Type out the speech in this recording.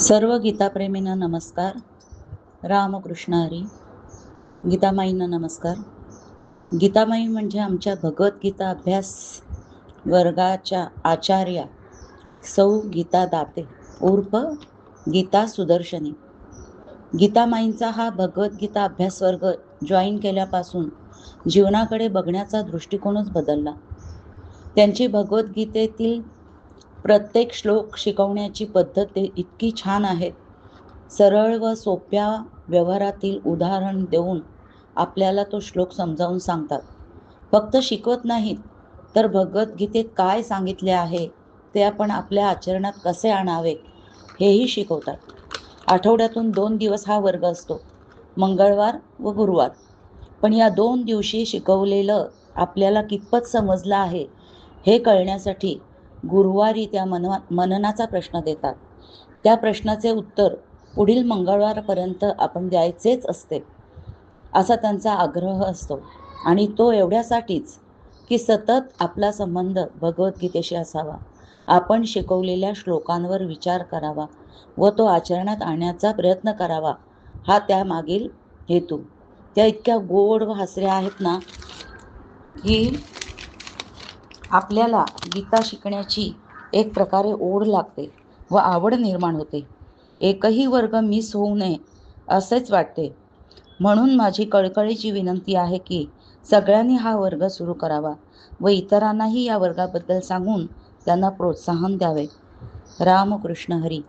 सर्व गीताप्रेमींना नमस्कार. रामकृष्ण हरी. गीतामाईंना नमस्कार. गीतामाई म्हणजे आमच्या भगवद्गीता अभ्यास वर्गाच्या आचार्या सौ गीता दाते उर्फ गीता सुदर्शनी. गीतामाईंचा हा भगवद्गीता अभ्यास वर्ग जॉईन केल्यापासून जीवनाकडे बघण्याचा दृष्टिकोनच बदलला. त्यांची भगवद्गीतेतील प्रत्येक श्लोक शिकवण्याची पद्धत इतकी छान आहे. सरळ व सोप्या व्यवहारातील उदाहरण देऊन आपल्याला तो श्लोक समजावून सांगतात. फक्त शिकवत नाहीत तर भगवद्गीतेत काय सांगितले आहे ते आपण आपल्या आचरणात कसे आणावे हेही शिकवतात. आठवड्यातून 2 दिवस हा वर्ग असतो, मंगळवार व गुरुवार. पण या 2 दिवशी शिकवलेलं आपल्याला कितपत समजलं आहे हे कळण्यासाठी गुरुवारी त्या मननाचा प्रश्न देतात. त्या प्रश्नाचे उत्तर पुढील मंगळवारपर्यंत आपण द्यायचेच असते असा त्यांचा आग्रह असतो. आणि तो एवढ्यासाठीच की सतत आपला संबंध भगवद्गीतेशी असावा, आपण शिकवलेल्या श्लोकांवर विचार करावा व तो आचरणात आणण्याचा प्रयत्न करावा, हा त्यामागील हेतू. त्या इतक्या गोड व हसऱ्या आहेत ना की आपल्याला गीता शिकण्याची एक प्रकारे ओढ लागते व आवड निर्माण होते. एकही वर्ग मिस होऊ नये असेच वाटते. म्हणून माझी कळकळीची विनंती आहे की सगळ्यांनी हा वर्ग सुरू करावा व इतरांनाही या वर्गाबद्दल सांगून त्यांना प्रोत्साहन द्यावे. रामकृष्ण हरी.